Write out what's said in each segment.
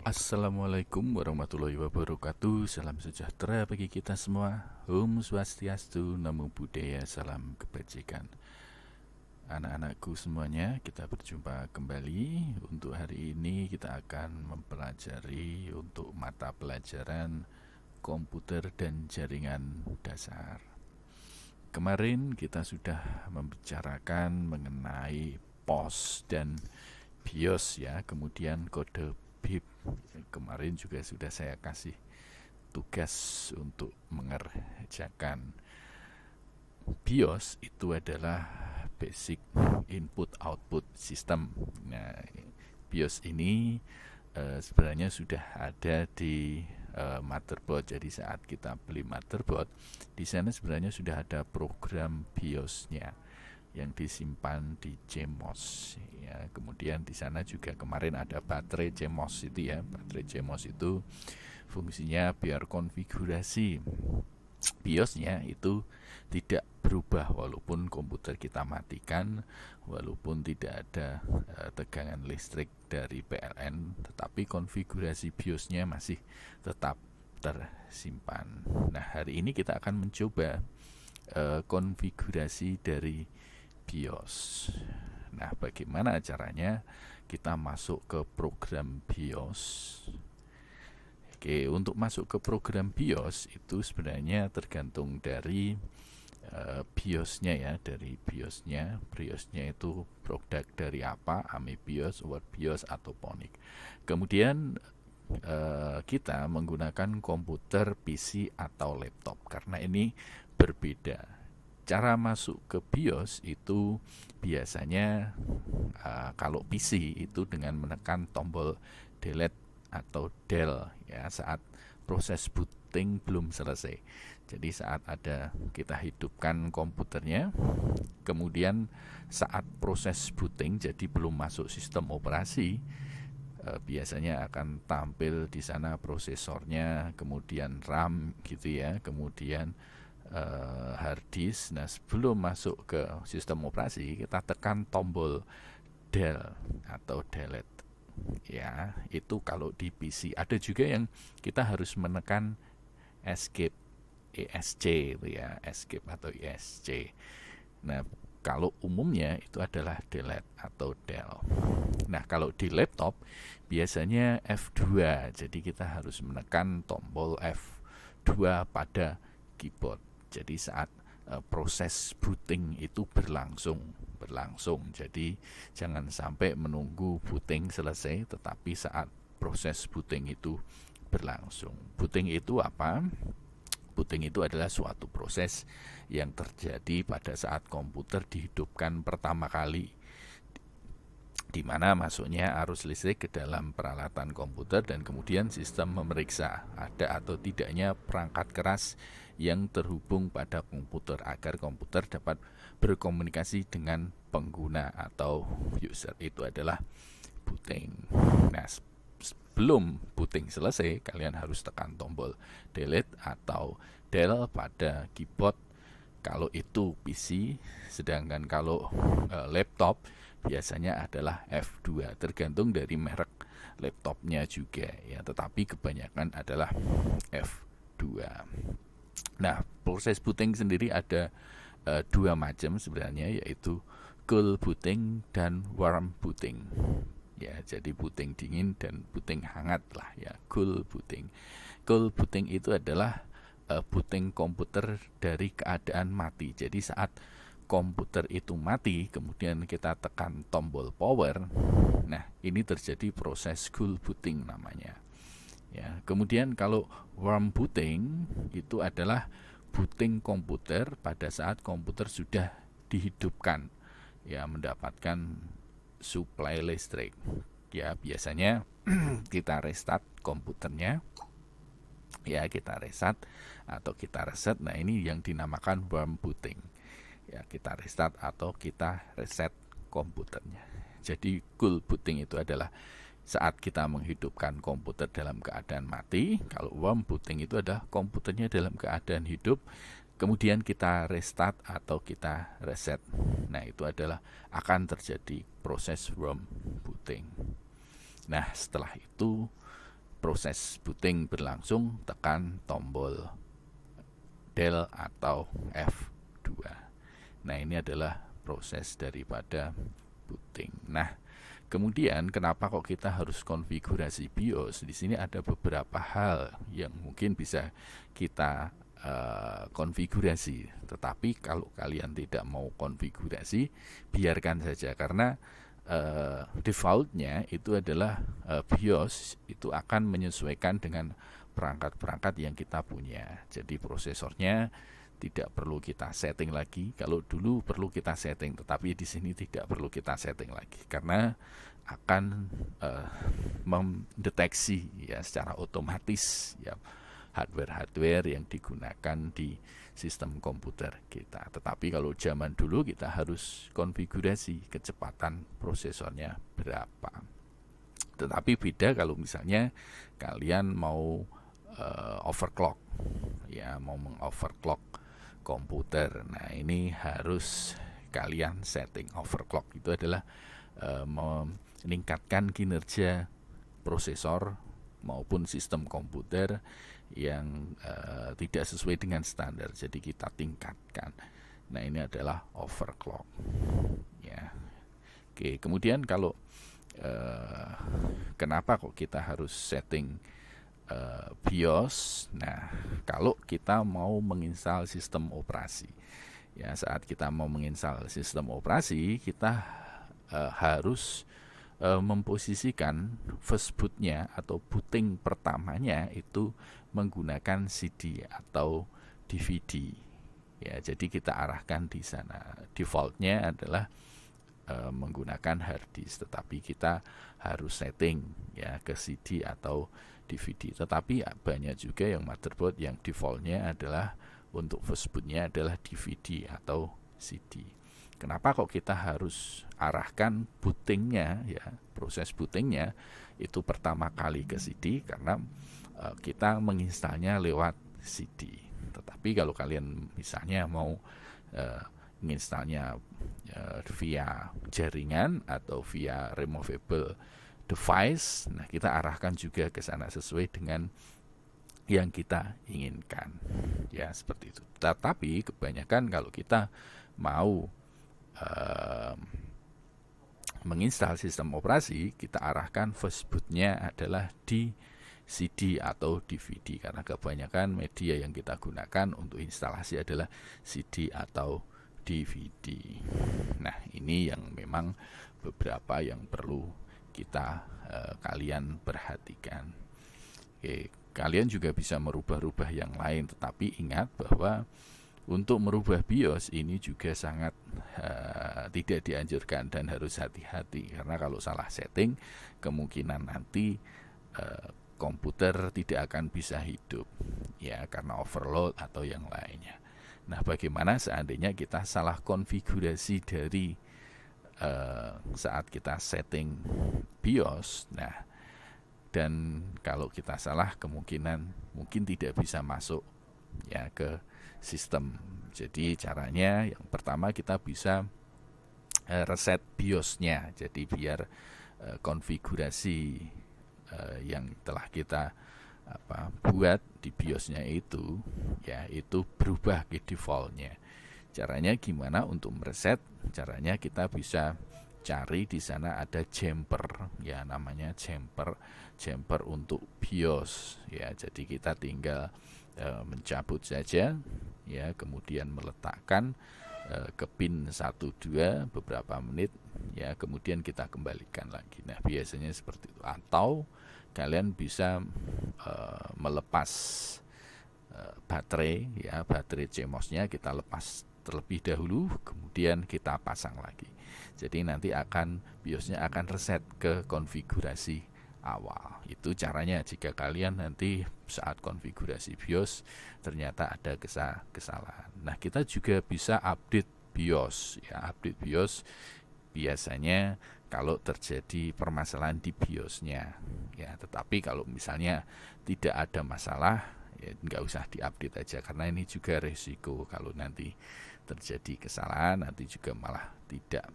Assalamualaikum warahmatullahi wabarakatuh. Salam sejahtera bagi kita semua. Om Swastiastu, Namo Buddhaya, salam kebajikan. Anak-anakku semuanya, kita berjumpa kembali. Untuk hari ini kita akan mempelajari untuk mata pelajaran komputer dan jaringan dasar. Kemarin kita sudah membicarakan mengenai POS dan BIOS ya, kemudian kode BIP. Kemarin juga sudah saya kasih tugas untuk mengerjakan. BIOS itu adalah Basic Input Output System. Nah, BIOS ini sebenarnya sudah ada di motherboard. Jadi saat kita beli motherboard, di sana sebenarnya sudah ada program BIOS-nya yang disimpan di CMOS ya. Kemudian di sana juga kemarin ada baterai CMOS itu ya. Baterai CMOS itu fungsinya biar konfigurasi BIOS-nya itu tidak berubah walaupun komputer kita matikan, walaupun tidak ada tegangan listrik dari PLN, tetapi konfigurasi BIOS-nya masih tetap tersimpan. Nah, hari ini kita akan mencoba konfigurasi dari BIOS. Nah, bagaimana caranya kita masuk ke program BIOS? Oke, untuk masuk ke program BIOS itu sebenarnya tergantung dari BIOS-nya ya, dari BIOS-nya. BIOS-nya itu produk dari apa? AmiBIOS, WordBIOS atau PONIC. Kemudian kita menggunakan komputer PC atau laptop karena ini berbeda. Cara masuk ke BIOS itu biasanya kalau PC itu dengan menekan tombol delete atau del ya saat proses booting belum selesai. Jadi saat ada kita hidupkan komputernya, kemudian saat proses booting jadi belum masuk sistem operasi, biasanya akan tampil di sana prosesornya, kemudian RAM gitu ya, kemudian hard disk. Nah, sebelum masuk ke sistem operasi, kita tekan tombol del atau delete. Ya, itu kalau di PC. Ada juga yang kita harus menekan escape, ESC itu ya, escape atau ESC. Nah, kalau umumnya itu adalah delete atau del. Nah, kalau di laptop biasanya F2. Jadi kita harus menekan tombol F2 pada keyboard. Jadi saat proses booting itu berlangsung. Jadi jangan sampai menunggu booting selesai, tetapi saat proses booting itu berlangsung. Booting itu apa? Booting itu adalah suatu proses yang terjadi pada saat komputer dihidupkan pertama kali, di mana masuknya arus listrik ke dalam peralatan komputer dan kemudian sistem memeriksa ada atau tidaknya perangkat keras yang terhubung pada komputer agar komputer dapat berkomunikasi dengan pengguna atau user. Itu adalah booting. Nah, sebelum booting selesai, kalian harus tekan tombol delete atau del pada keyboard kalau itu PC, sedangkan kalau laptop biasanya adalah F2, tergantung dari merek laptopnya juga ya, tetapi kebanyakan adalah F2. Nah, proses booting sendiri ada dua macam sebenarnya, yaitu cool booting dan warm booting. Ya, jadi booting dingin dan booting hangat lah ya, cool booting. Cool booting itu adalah booting komputer dari keadaan mati. Jadi saat komputer itu mati, kemudian kita tekan tombol power, nah ini terjadi proses cool booting namanya. Ya, kemudian kalau warm booting itu adalah booting komputer pada saat komputer sudah dihidupkan, ya mendapatkan suplai listrik. Ya biasanya kita restart komputernya, ya kita reset atau kita reset. Nah ini yang dinamakan warm booting. Ya kita restart atau kita reset komputernya. Jadi cool booting itu adalah saat kita menghidupkan komputer dalam keadaan mati. Kalau warm booting itu adalah komputernya dalam keadaan hidup, kemudian kita restart atau kita reset. Nah itu adalah akan terjadi proses warm booting. Nah setelah itu proses booting berlangsung, tekan tombol Del atau F2. Nah, ini adalah proses daripada booting. Nah, kemudian kenapa kok kita harus konfigurasi BIOS? Di sini ada beberapa hal yang mungkin bisa kita konfigurasi. Tetapi kalau kalian tidak mau konfigurasi, biarkan saja, karena defaultnya itu adalah BIOS itu akan menyesuaikan dengan perangkat-perangkat yang kita punya. Jadi prosesornya tidak perlu kita setting lagi. Kalau dulu perlu kita setting, tetapi di sini tidak perlu kita setting lagi, karena akan mendeteksi ya secara otomatis ya hardware yang digunakan di sistem komputer kita. Tetapi kalau zaman dulu kita harus konfigurasi kecepatan prosesornya berapa. Tetapi beda kalau misalnya kalian mau overclock, ya mau mengoverclock komputer. Nah, ini harus kalian setting. Overclock itu adalah meningkatkan kinerja prosesor maupun sistem komputer yang tidak sesuai dengan standar, jadi kita tingkatkan. Nah, ini adalah overclock ya. Oke, kemudian kalau kenapa kok kita harus setting BIOS? Nah, kalau kita mau menginstal sistem operasi ya, saat kita mau menginstal sistem operasi, kita harus memposisikan first bootnya atau booting pertamanya itu menggunakan CD atau DVD ya. Jadi kita arahkan di sana. Defaultnya adalah menggunakan hard disk, tetapi kita harus setting ya ke CD atau DVD. Tetapi banyak juga yang motherboard yang defaultnya adalah untuk first bootnya adalah DVD atau CD. Kenapa kok kita harus arahkan bootingnya ya, proses bootingnya itu pertama kali ke CD? Karena kita menginstalnya lewat CD. Tetapi kalau kalian misalnya mau menginstalnya via jaringan atau via removable device, nah kita arahkan juga ke sana sesuai dengan yang kita inginkan ya, seperti itu. Tetapi kebanyakan kalau kita mau menginstal sistem operasi, kita arahkan first bootnya adalah di CD atau DVD, karena kebanyakan media yang kita gunakan untuk instalasi adalah CD atau DVD. Nah, ini yang memang beberapa yang perlu kita kalian perhatikan. Oke, kalian juga bisa merubah-rubah yang lain, tetapi ingat bahwa untuk merubah BIOS ini juga sangat tidak dianjurkan dan harus hati-hati, karena kalau salah setting kemungkinan nanti komputer tidak akan bisa hidup ya, karena overload atau yang lainnya. Nah, bagaimana seandainya kita salah konfigurasi dari saat kita setting BIOS? Nah, dan kalau kita salah kemungkinan mungkin tidak bisa masuk ya ke sistem. Jadi caranya yang pertama kita bisa reset BIOS-nya. Jadi biar konfigurasi yang telah kita buat di BIOS-nya itu ya, itu berubah ke default-nya. Caranya gimana untuk mereset? Caranya kita bisa cari di sana ada jumper ya, namanya jumper untuk BIOS ya. Jadi kita tinggal mencabut saja ya, kemudian meletakkan ke pin 12 beberapa menit ya, kemudian kita kembalikan lagi. Nah, biasanya seperti itu. Atau kalian bisa melepas baterai ya, baterai CMOS-nya kita lepas terlebih dahulu, kemudian kita pasang lagi. Jadi nanti BIOS-nya akan reset ke konfigurasi awal. Itu caranya jika kalian nanti saat konfigurasi BIOS ternyata ada kesalahan. Nah, kita juga bisa update BIOS ya. Update BIOS biasanya kalau terjadi permasalahan di BIOS-nya ya. Tetapi kalau misalnya tidak ada masalah ya, nggak usah diupdate aja, karena ini juga resiko kalau nanti terjadi kesalahan, nanti juga malah tidak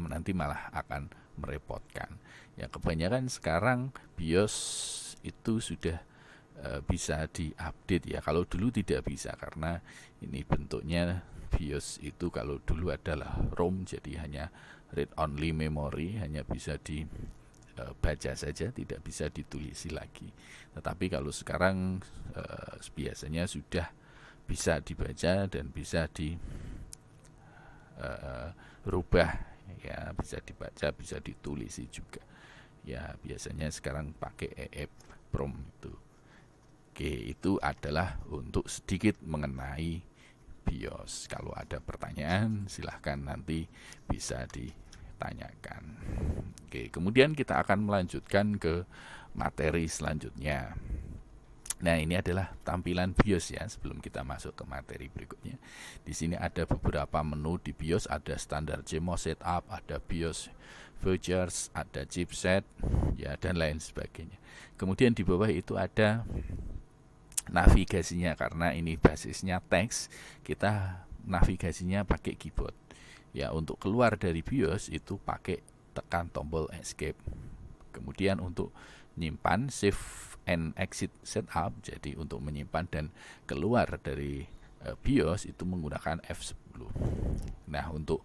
nanti malah akan merepotkan. Ya kebanyakan sekarang BIOS itu sudah bisa diupdate ya. Kalau dulu tidak bisa karena ini bentuknya BIOS itu kalau dulu adalah ROM, jadi hanya read only memory, hanya bisa dibaca saja, tidak bisa ditulisi lagi. Tetapi kalau sekarang biasanya sudah bisa dibaca dan bisa dirubah ya, bisa dibaca, bisa ditulisi juga. Ya biasanya sekarang pakai EEPROM itu. Oke, itu adalah untuk sedikit mengenai BIOS. Kalau ada pertanyaan silahkan nanti bisa ditanyakan. Oke, kemudian kita akan melanjutkan ke materi selanjutnya. Nah, ini adalah tampilan BIOS ya, sebelum kita masuk ke materi berikutnya. Di sini ada beberapa menu di BIOS, ada standar CMOS setup, ada BIOS features, ada chipset, ya dan lain sebagainya. Kemudian di bawah itu ada navigasinya, karena ini basisnya teks, kita navigasinya pakai keyboard. Ya, untuk keluar dari BIOS itu pakai tekan tombol escape. Kemudian untuk nyimpan save and exit setup, jadi untuk menyimpan dan keluar dari BIOS itu menggunakan F10. Nah, untuk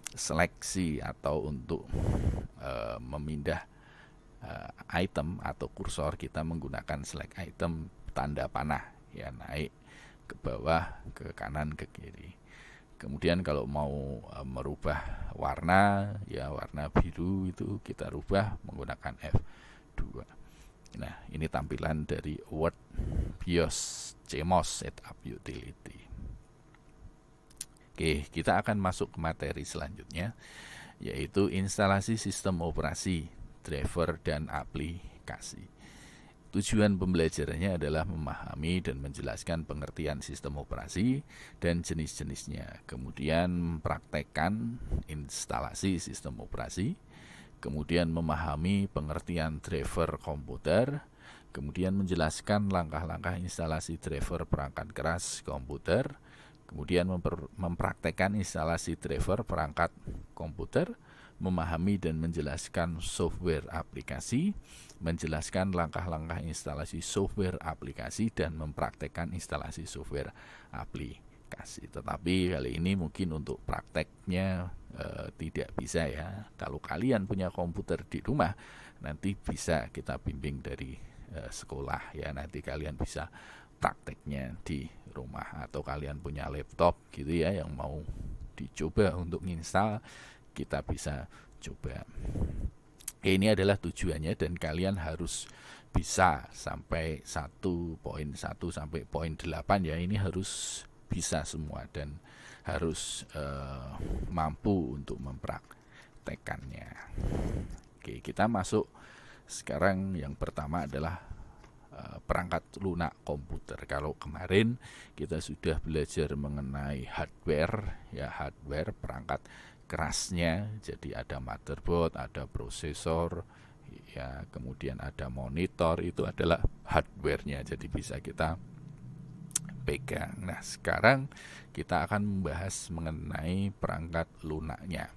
seleksi atau untuk memindah item atau kursor, kita menggunakan select item tanda panah ya, naik ke bawah, ke kanan, ke kiri. Kemudian kalau mau merubah warna ya, warna biru itu kita rubah menggunakan F2. Nah, ini tampilan dari Word BIOS CMOS Setup Utility. Oke, kita akan masuk ke materi selanjutnya, yaitu instalasi sistem operasi, driver, dan aplikasi. Tujuan pembelajarannya adalah memahami dan menjelaskan pengertian sistem operasi dan jenis-jenisnya, kemudian mempraktekkan instalasi sistem operasi, kemudian memahami pengertian driver komputer, kemudian menjelaskan langkah-langkah instalasi driver perangkat keras komputer, kemudian mempraktekkan instalasi driver perangkat komputer, memahami dan menjelaskan software aplikasi, menjelaskan langkah-langkah instalasi software aplikasi, dan mempraktekkan instalasi software aplikasi. Tetapi kali ini mungkin untuk prakteknya tidak bisa ya. Kalau kalian punya komputer di rumah, nanti bisa kita bimbing dari sekolah ya. Nanti kalian bisa prakteknya di rumah, atau kalian punya laptop gitu ya yang mau dicoba untuk install, kita bisa coba. Ini adalah tujuannya, dan kalian harus bisa sampai 1.1 sampai 0.8 ya. Ini harus bisa semua dan harus mampu untuk mempraktekannya. Oke, kita masuk sekarang. Yang pertama adalah perangkat lunak komputer. Kalau kemarin kita sudah belajar mengenai hardware ya, hardware perangkat kerasnya, jadi ada motherboard, ada prosesor ya, kemudian ada monitor, itu adalah hardware-nya, jadi bisa kita pegang. Nah, sekarang kita akan membahas mengenai perangkat lunaknya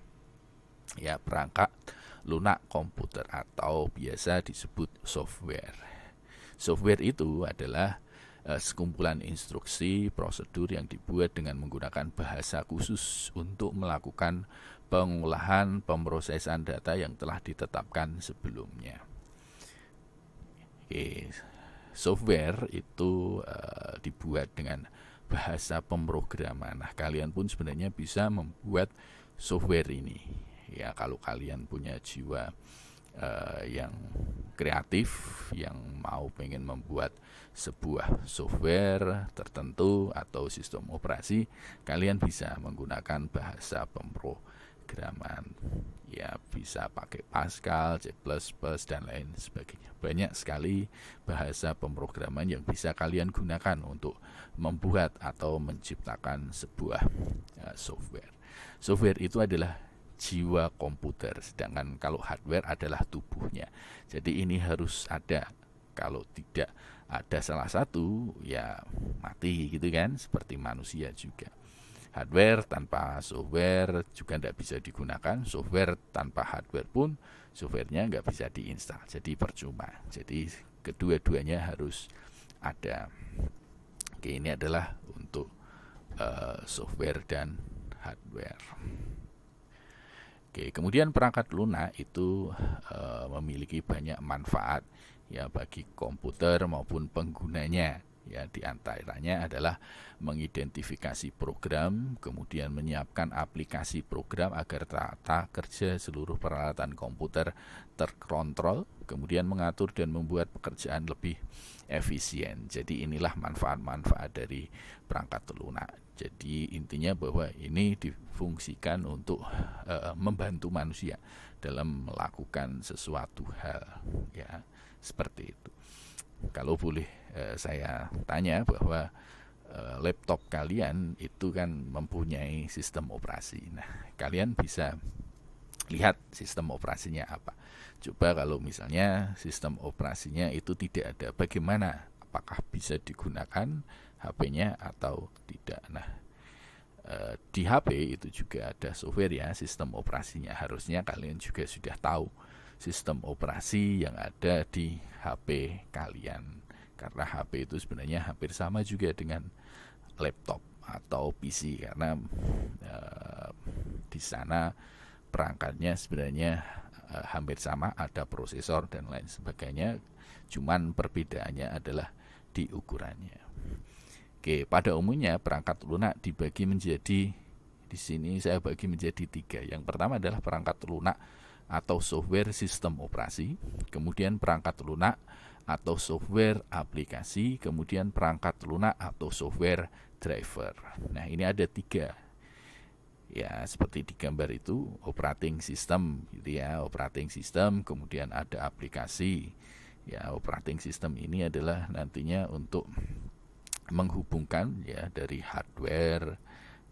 ya, perangkat lunak komputer atau biasa disebut software. Software itu adalah sekumpulan instruksi prosedur yang dibuat dengan menggunakan bahasa khusus untuk melakukan pengolahan pemrosesan data yang telah ditetapkan sebelumnya. Oke, software itu dibuat dengan bahasa pemrograman. Nah, kalian pun sebenarnya bisa membuat software ini ya, kalau kalian punya jiwa yang kreatif, yang mau pengen membuat sebuah software tertentu atau sistem operasi, kalian bisa menggunakan bahasa pemrograman ya, bisa pakai Pascal, C++, dan lain sebagainya. Banyak sekali bahasa pemrograman yang bisa kalian gunakan untuk membuat atau menciptakan sebuah software. Software itu adalah jiwa komputer, sedangkan kalau hardware adalah tubuhnya. Jadi ini harus ada, kalau tidak ada salah satu ya mati gitu kan, seperti manusia juga. hardware tanpa software juga tidak bisa digunakan, software tanpa hardware pun softwarenya nggak bisa diinstal, jadi percuma. Jadi kedua-duanya harus ada. Oke, ini adalah untuk software dan hardware. Oke, kemudian perangkat lunak itu memiliki banyak manfaat ya bagi komputer maupun penggunanya. Ya, di antaranya adalah mengidentifikasi program, kemudian menyiapkan aplikasi program agar tata kerja seluruh peralatan komputer terkontrol, kemudian mengatur dan membuat pekerjaan lebih efisien. Jadi inilah manfaat-manfaat dari perangkat lunak. Jadi intinya bahwa ini difungsikan untuk membantu manusia dalam melakukan sesuatu hal, ya seperti itu. Kalau boleh saya tanya bahwa laptop kalian itu kan mempunyai sistem operasi. Nah, kalian bisa lihat sistem operasinya apa. Coba kalau misalnya sistem operasinya itu tidak ada, bagaimana? Apakah bisa digunakan HP-nya atau tidak? Nah, di HP itu juga ada software ya, sistem operasinya. Harusnya kalian juga sudah tahu sistem operasi yang ada di HP kalian, karena HP itu sebenarnya hampir sama juga dengan laptop atau PC, karena di sana perangkatnya sebenarnya hampir sama, ada prosesor dan lain sebagainya, cuman perbedaannya adalah di ukurannya. Oke, pada umumnya perangkat lunak dibagi menjadi, di sini saya bagi menjadi 3. Yang pertama adalah perangkat lunak atau software sistem operasi, kemudian perangkat lunak atau software aplikasi, kemudian perangkat lunak atau software driver. Nah, ini ada 3 ya, seperti di gambar itu, operating system gitu ya, operating system, kemudian ada aplikasi ya. Operating system ini adalah nantinya untuk menghubungkan ya dari hardware,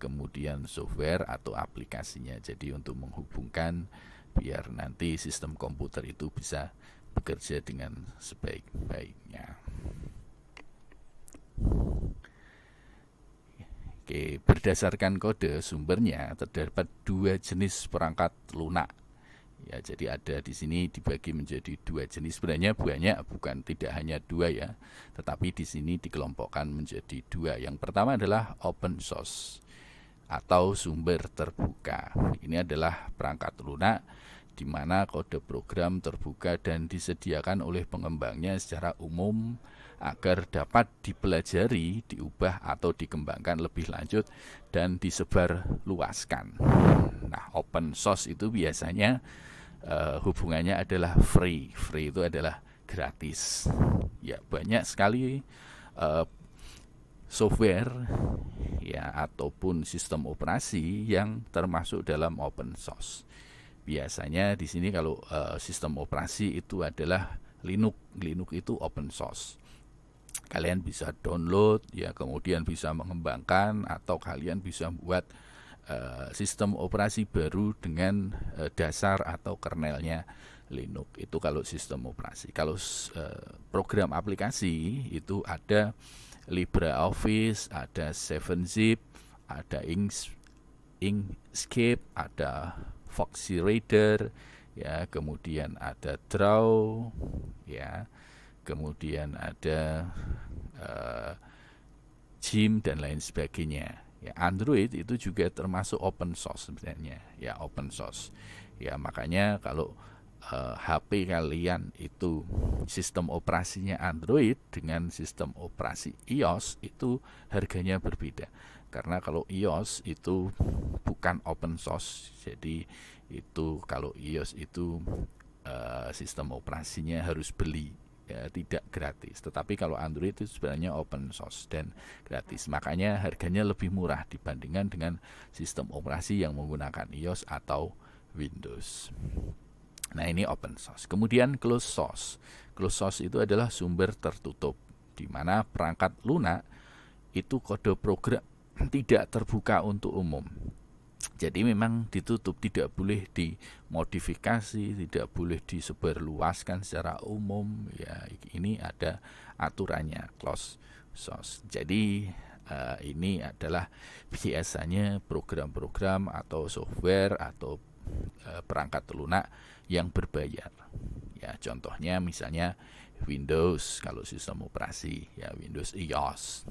kemudian software atau aplikasinya, jadi untuk menghubungkan biar nanti sistem komputer itu bisa bekerja dengan sebaik-baiknya. Oke, berdasarkan kode sumbernya terdapat 2 jenis perangkat lunak. Ya, jadi ada di sini dibagi menjadi 2 jenis. Sebenarnya banyak, bukan tidak hanya 2 ya, tetapi di sini dikelompokkan menjadi 2. Yang pertama adalah open source atau sumber terbuka. Ini adalah perangkat lunak di mana kode program terbuka dan disediakan oleh pengembangnya secara umum agar dapat dipelajari, diubah atau dikembangkan lebih lanjut dan disebar luaskan. Nah, open source itu biasanya hubungannya adalah free. Free itu adalah gratis. Ya, banyak sekali software ya ataupun sistem operasi yang termasuk dalam open source. Biasanya di sini kalau sistem operasi itu adalah Linux. Linux itu open source. Kalian bisa download ya, kemudian bisa mengembangkan atau kalian bisa buat sistem operasi baru dengan dasar atau kernelnya Linux. Itu kalau sistem operasi. Kalau program aplikasi itu ada LibreOffice, ada 7-Zip, ada Inkscape, ada Foxy Reader, ya, kemudian ada Draw, ya, kemudian ada Gym dan lain sebagainya. Ya, Android itu juga termasuk open source sebenarnya, ya, open source. Ya, makanya kalau HP kalian itu sistem operasinya Android dengan sistem operasi iOS itu harganya berbeda. Karena kalau iOS itu bukan open source, jadi itu kalau iOS itu sistem operasinya harus beli, ya, tidak gratis. Tetapi kalau Android itu sebenarnya open source dan gratis. Makanya harganya lebih murah dibandingkan dengan sistem operasi yang menggunakan iOS atau Windows. Nah, ini open source. Kemudian closed source. Closed source itu adalah sumber tertutup, di mana perangkat lunak itu kode program tidak terbuka untuk umum. Jadi memang ditutup, tidak boleh dimodifikasi, tidak boleh disebarluaskan secara umum. Ya, ini ada aturannya, closed source. Jadi Ini adalah biasanya program-program atau software atau perangkat lunak yang berbayar. Ya, contohnya misalnya Windows kalau sistem operasi, ya Windows iOS.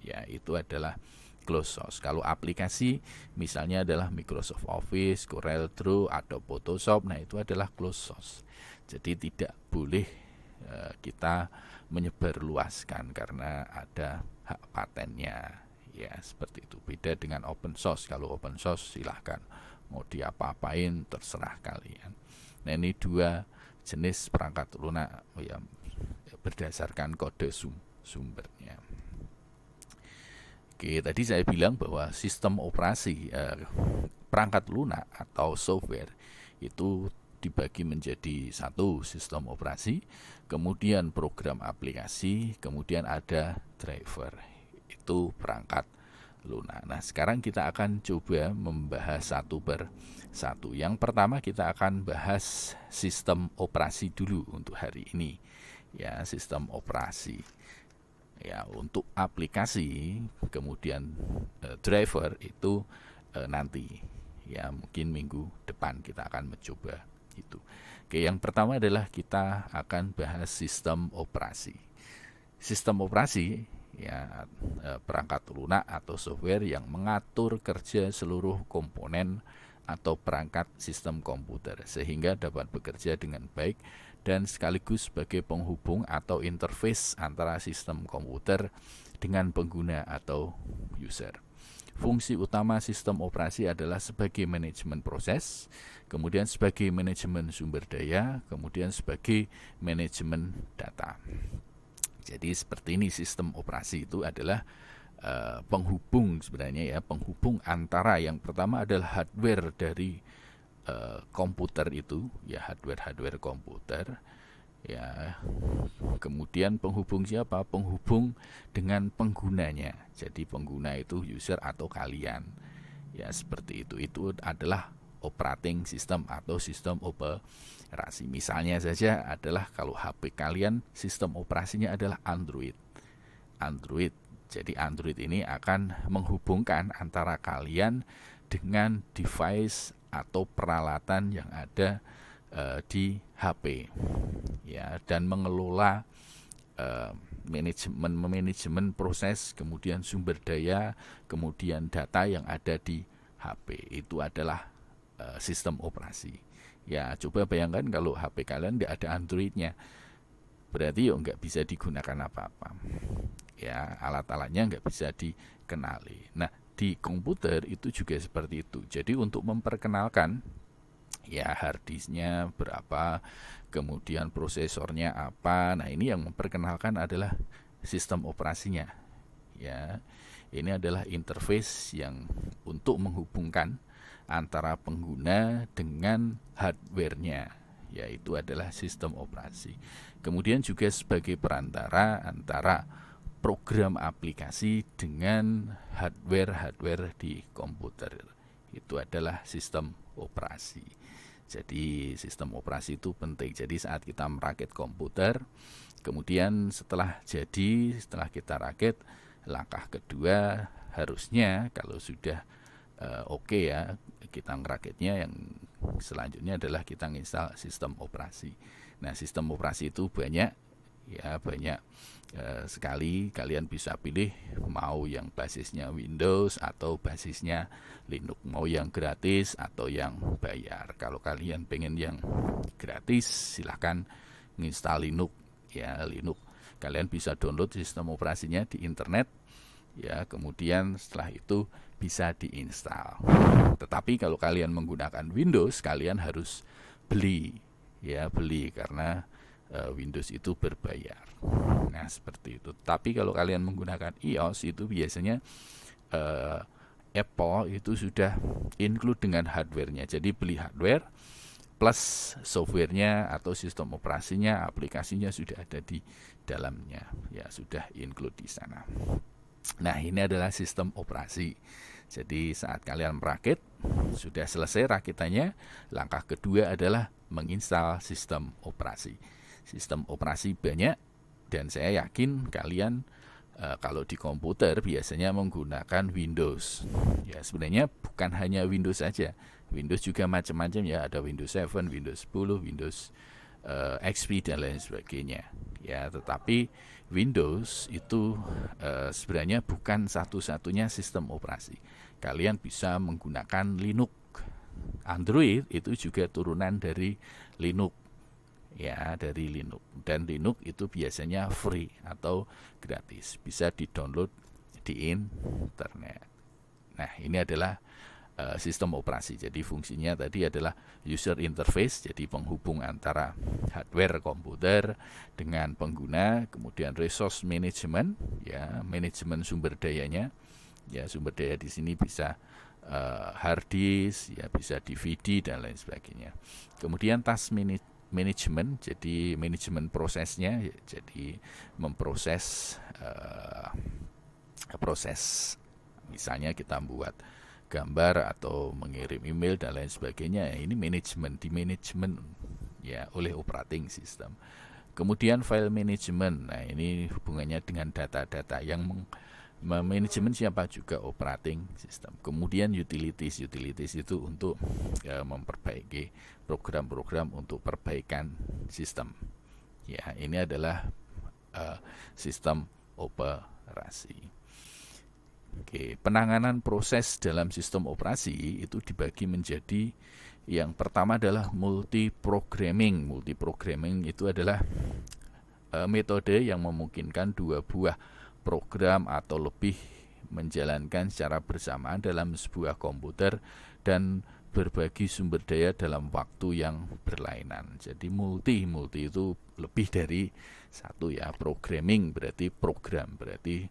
Ya, itu adalah closed source. Kalau aplikasi misalnya adalah Microsoft Office, Corel Draw, atau Photoshop, nah itu adalah closed source. Jadi tidak boleh kita menyebarluaskan karena ada hak patennya. Ya, seperti itu. Beda dengan open source. Kalau open source silahkan mau diapa-apain, terserah kalian. Nah, ini dua jenis perangkat lunak yang berdasarkan kode sumbernya. Oke, tadi saya bilang bahwa sistem operasi perangkat lunak atau software itu dibagi menjadi satu sistem operasi, kemudian program aplikasi, kemudian ada driver. Itu perangkat lunak. Nah, sekarang kita akan coba membahas satu per satu. Yang pertama kita akan bahas sistem operasi dulu untuk hari ini. Ya, sistem operasi. Ya, untuk aplikasi, kemudian driver itu nanti. Ya, mungkin minggu depan kita akan mencoba itu. Oke, yang pertama adalah kita akan bahas sistem operasi. Sistem operasi ya perangkat lunak atau software yang mengatur kerja seluruh komponen atau perangkat sistem komputer sehingga dapat bekerja dengan baik dan sekaligus sebagai penghubung atau interface antara sistem komputer dengan pengguna atau user. Fungsi utama sistem operasi adalah sebagai manajemen proses, kemudian sebagai manajemen sumber daya, kemudian sebagai manajemen data. Jadi seperti ini sistem operasi itu adalah penghubung sebenarnya ya, penghubung antara yang pertama adalah hardware dari komputer itu, ya hardware komputer. Ya, kemudian penghubung siapa? Penghubung dengan penggunanya. Jadi pengguna itu user atau kalian. Ya, seperti itu. Itu adalah operating system atau sistem operasi. Misalnya saja adalah kalau HP kalian sistem operasinya adalah Android. Jadi Android ini akan menghubungkan antara kalian dengan device atau peralatan yang ada di HP, ya, dan mengelola manajemen proses, kemudian sumber daya, kemudian data yang ada di HP. Itu adalah sistem operasi. Ya, coba bayangkan kalau HP kalian nggak ada Androidnya, berarti nggak bisa digunakan apa-apa. Ya, alat-alatnya nggak bisa dikenali. Nah, di komputer itu juga seperti itu. Jadi untuk memperkenalkan ya harddisknya berapa, kemudian prosesornya apa. Nah, ini yang memperkenalkan adalah sistem operasinya. Ya, ini adalah interface yang untuk menghubungkan antara pengguna dengan hardware-nya, yaitu adalah sistem operasi. Kemudian juga sebagai perantara antara program aplikasi dengan hardware di komputer. Itu adalah sistem operasi. Jadi sistem operasi itu penting. Jadi saat kita merakit komputer, kemudian setelah kita rakit, langkah kedua harusnya kalau sudah oke ya, kita ngerakitnya, yang selanjutnya adalah kita nginstal sistem operasi. Nah, sistem operasi itu banyak sekali. Kalian bisa pilih mau yang basisnya Windows atau basisnya Linux, mau yang gratis atau yang bayar. Kalau kalian pengen yang gratis, silahkan nginstal Linux. Ya, Linux kalian bisa download sistem operasinya di internet, ya, kemudian setelah itu bisa diinstal. Tetapi kalau kalian menggunakan Windows, kalian harus beli karena Windows itu berbayar. Nah, seperti itu. Tapi kalau kalian menggunakan iOS itu biasanya Apple itu sudah include dengan hardware-nya. Jadi beli hardware plus software-nya atau sistem operasinya, aplikasinya sudah ada di dalamnya. Ya, sudah include di sana. Nah, ini adalah sistem operasi. Jadi saat kalian merakit, sudah selesai rakitannya, langkah kedua adalah menginstal sistem operasi. Sistem operasi banyak dan saya yakin kalian Kalau di komputer biasanya menggunakan Windows. Ya, sebenarnya bukan hanya Windows saja. Windows juga macam-macam ya, ada Windows 7, Windows 10, Windows XP dan lain sebagainya. Ya, tetapi Windows itu sebenarnya bukan satu-satunya sistem operasi. Kalian bisa menggunakan Linux. Android itu juga turunan dari Linux. Ya, dari Linux, dan Linux itu biasanya free atau gratis, bisa di-download di internet. Nah, ini adalah sistem operasi. Jadi fungsinya tadi adalah user interface, jadi penghubung antara hardware komputer dengan pengguna. Kemudian resource management, ya, manajemen sumber dayanya. Ya, sumber daya di sini bisa hard disk, ya, bisa DVD dan lain sebagainya. Kemudian task management, jadi manajemen prosesnya, jadi memproses proses, misalnya kita buat gambar atau mengirim email dan lain sebagainya. Ini di manajemen ya oleh operating system. Kemudian file management, nah ini hubungannya dengan data-data yang manajemen siapa, juga operating system. Kemudian utilities itu untuk memperbaiki program-program untuk perbaikan sistem. Ya, ini adalah sistem operasi. Oke, penanganan proses dalam sistem operasi itu dibagi menjadi, yang pertama adalah multiprogramming. Multiprogramming itu adalah metode yang memungkinkan dua buah program atau lebih menjalankan secara bersamaan dalam sebuah komputer dan berbagi sumber daya dalam waktu yang berlainan. Jadi multi itu lebih dari satu ya. Programming berarti program, berarti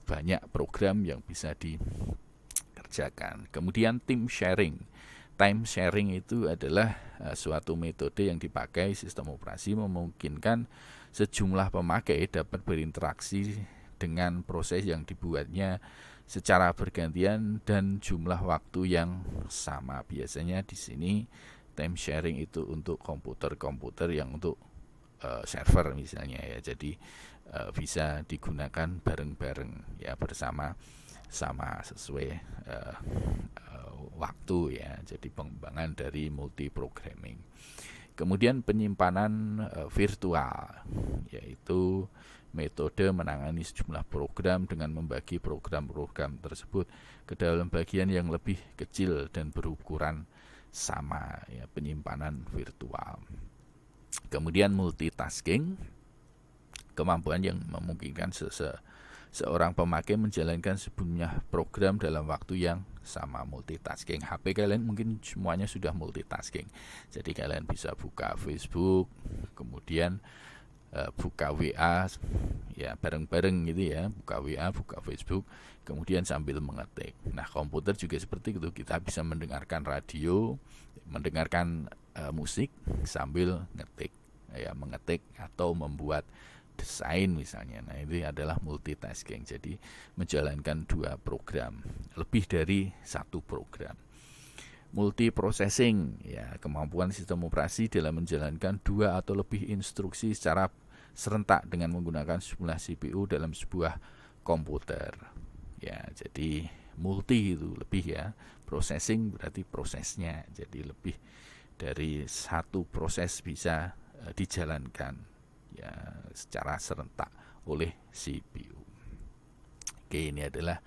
banyak program yang bisa dikerjakan. Kemudian time sharing itu adalah suatu metode yang dipakai sistem operasi memungkinkan sejumlah pemakai dapat berinteraksi dengan proses yang dibuatnya secara bergantian dan jumlah waktu yang sama. Biasanya di sini time sharing itu untuk komputer-komputer yang untuk server misalnya ya. Jadi bisa digunakan bareng-bareng ya, bersama sama sesuai waktu ya. Jadi pengembangan dari multiprogramming. Kemudian penyimpanan virtual, yaitu metode menangani sejumlah program dengan membagi program-program tersebut ke dalam bagian yang lebih kecil dan berukuran sama ya, penyimpanan virtual. Kemudian multitasking, kemampuan yang memungkinkan seorang pemakai menjalankan sebuah program dalam waktu yang sama. Multitasking, HP kalian mungkin semuanya sudah multitasking. Jadi kalian bisa buka Facebook, kemudian buka WA ya bareng-bareng gitu ya, buka WA, buka Facebook, kemudian sambil mengetik. Nah, komputer juga seperti itu, kita bisa mendengarkan radio, mendengarkan musik sambil ngetik ya, mengetik atau membuat desain misalnya. Nah, ini adalah multitasking. Jadi menjalankan dua program, lebih dari satu program. Multiprocessing ya, kemampuan sistem operasi dalam menjalankan dua atau lebih instruksi secara serentak dengan menggunakan jumlah CPU dalam sebuah komputer. Ya, jadi multi itu lebih ya. Processing berarti prosesnya. Jadi lebih dari satu proses bisa dijalankan ya secara serentak oleh CPU. Oke, ini adalah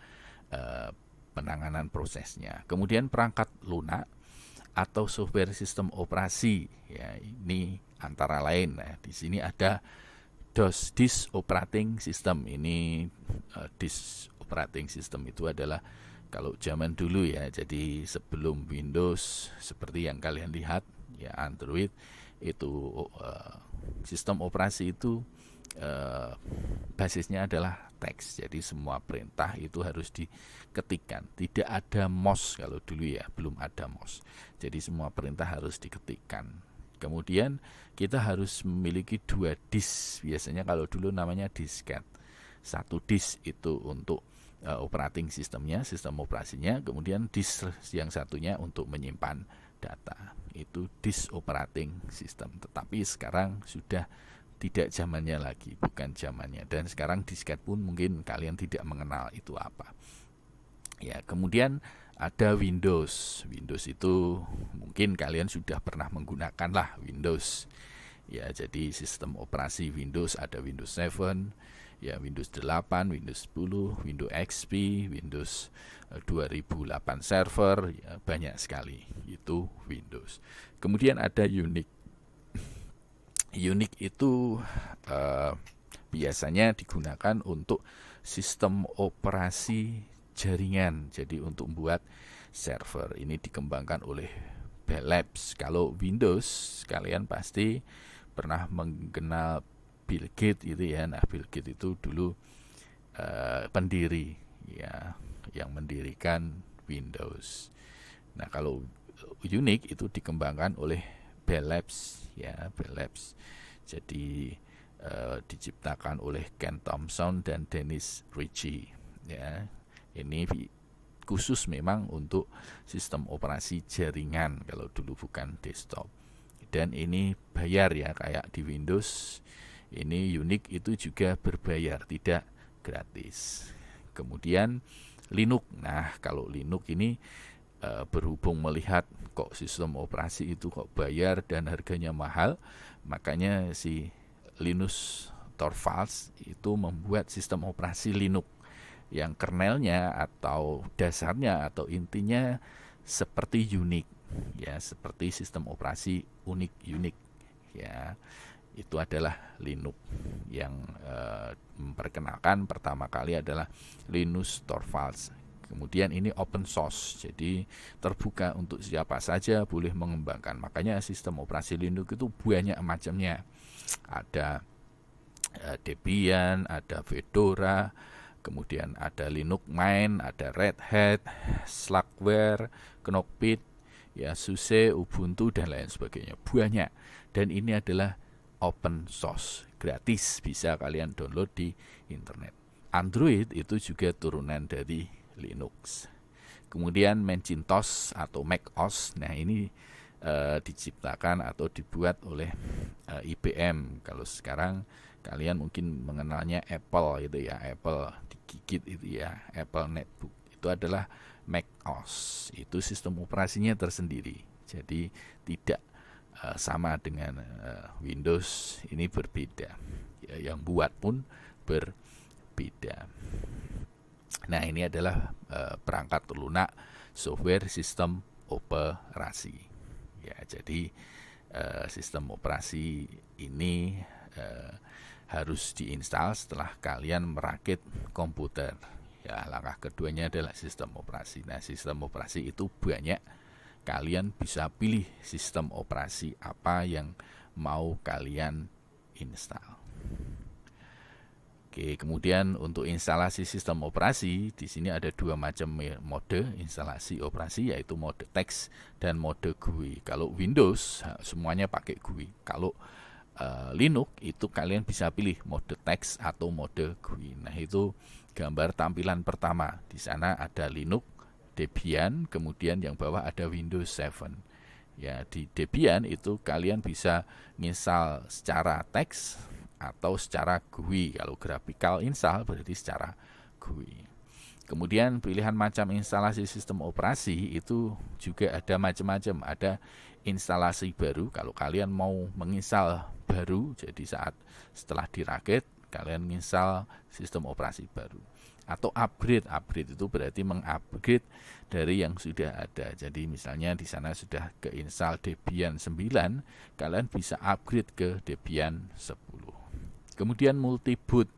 penanganan prosesnya. Kemudian perangkat lunak atau software sistem operasi ya, ini antara lain. Nah, di sini ada DOS, Disk Operating System. Ini Disk Operating System itu adalah kalau zaman dulu ya, jadi sebelum Windows seperti yang kalian lihat ya, Android itu sistem operasi itu basisnya adalah teks. Jadi semua perintah itu harus diketikkan. Tidak ada mouse kalau dulu ya, belum ada mouse. Jadi semua perintah harus diketikkan. Kemudian kita harus memiliki dua disk. Biasanya kalau dulu namanya disket. Satu disk itu untuk operating sistemnya, sistem operasinya. Kemudian disk yang satunya untuk menyimpan data. Itu disk operating system. Tetapi sekarang sudah tidak zamannya lagi, bukan zamannya. Dan sekarang disket pun mungkin kalian tidak mengenal itu apa. Ya, kemudian ada Windows. Windows itu mungkin kalian sudah pernah menggunakan lah Windows. Ya, jadi sistem operasi Windows ada Windows 7, ya Windows 8, Windows 10, Windows XP, Windows 2008 Server, ya banyak sekali itu Windows. Kemudian ada Unix. Unix itu biasanya digunakan untuk sistem operasi jaringan. Jadi untuk membuat server ini dikembangkan oleh Bell Labs. Kalau Windows kalian pasti pernah mengenal Bill Gates itu ya. Nah, Bill Gates itu dulu pendiri ya yang mendirikan Windows. Nah, kalau Unix itu dikembangkan oleh Bell Labs ya, Bell Labs. Jadi diciptakan oleh Ken Thompson dan Dennis Ritchie ya. Ini khusus memang untuk sistem operasi jaringan, kalau dulu bukan desktop. Dan ini bayar ya, kayak di Windows. Ini Unix itu juga berbayar, tidak gratis. Kemudian Linux. Nah, kalau Linux ini berhubung melihat kok sistem operasi itu kok bayar dan harganya mahal, makanya si Linus Torvalds itu membuat sistem operasi Linux yang kernelnya atau dasarnya atau intinya seperti Unix ya, seperti sistem operasi Unix ya. Itu adalah Linux. Yang memperkenalkan pertama kali adalah Linus Torvalds. Kemudian ini open source, jadi terbuka untuk siapa saja boleh mengembangkan. Makanya sistem operasi Linux itu banyak macamnya. Ada Debian, ada Fedora, kemudian ada Linux Mint, ada Red Hat, Slackware, Knoppit, ya SUSE, Ubuntu dan lain sebagainya. Banyak. Dan ini adalah open source, gratis, bisa kalian download di internet. Android itu juga turunan dari Linux. Kemudian Macintosh atau macOS, nah ini diciptakan atau dibuat oleh IBM. Kalau sekarang kalian mungkin mengenalnya Apple itu ya, Apple digigit itu ya, Apple Netbook. Itu adalah macOS. Itu sistem operasinya tersendiri. Jadi tidak sama dengan Windows, ini berbeda. Ya, yang buat pun berbeda. Nah, ini adalah perangkat lunak software sistem operasi. Ya, jadi sistem operasi ini harus diinstal setelah kalian merakit komputer. Ya, langkah keduanya adalah sistem operasi. Nah, sistem operasi itu banyak. Kalian bisa pilih sistem operasi apa yang mau kalian install. Oke, kemudian untuk instalasi sistem operasi, di sini ada dua macam mode instalasi operasi, yaitu mode teks dan mode GUI. Kalau Windows semuanya pakai GUI. Kalau Linux itu kalian bisa pilih mode teks atau mode GUI. Nah, itu gambar tampilan pertama. Di sana ada Linux, Debian, kemudian yang bawah ada Windows 7. Ya, di Debian itu kalian bisa nginstal secara teks atau secara GUI. Kalau graphical install berarti secara GUI. Kemudian pilihan macam instalasi sistem operasi itu juga ada macam-macam. Ada instalasi baru, kalau kalian mau menginstal baru, jadi setelah dirakit kalian menginstal sistem operasi baru. Atau upgrade itu berarti mengupgrade dari yang sudah ada. Jadi misalnya di sana sudah keinstal Debian 9, kalian bisa upgrade ke Debian 10. Kemudian multiboot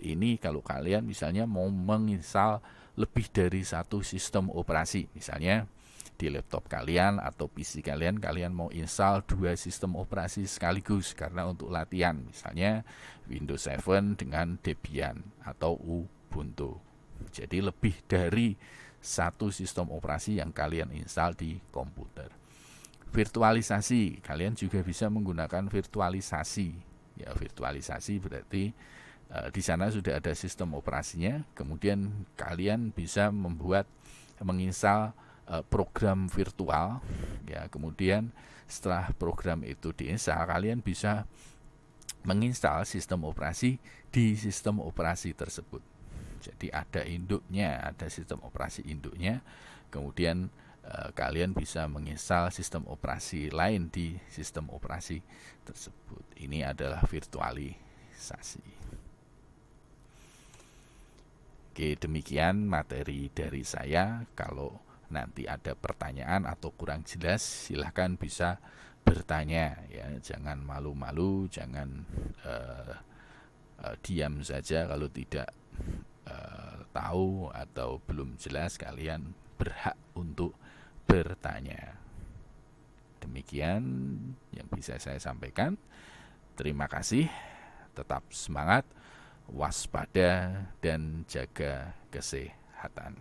ini kalau kalian misalnya mau menginstal lebih dari satu sistem operasi, misalnya di laptop kalian atau PC kalian mau install 2 sistem operasi sekaligus karena untuk latihan, misalnya Windows 7 dengan Debian atau Ubuntu. Jadi lebih dari satu sistem operasi yang kalian install di komputer. Virtualisasi, kalian juga bisa menggunakan virtualisasi. Ya, virtualisasi berarti di sana sudah ada sistem operasinya, kemudian kalian bisa menginstal program virtual ya. Kemudian setelah program itu diinstal, kalian bisa menginstal sistem operasi di sistem operasi tersebut. Jadi ada induknya, ada sistem operasi induknya, kemudian kalian bisa menginstal sistem operasi lain di sistem operasi tersebut. Ini adalah virtualisasi. Oke, demikian materi dari saya. Kalau nanti ada pertanyaan atau kurang jelas, silahkan bisa bertanya ya, jangan malu-malu, jangan diam saja kalau tidak tahu atau belum jelas. Kalian berhak untuk bertanya. Demikian yang bisa saya sampaikan. Terima kasih, tetap semangat, waspada, dan jaga kesehatan.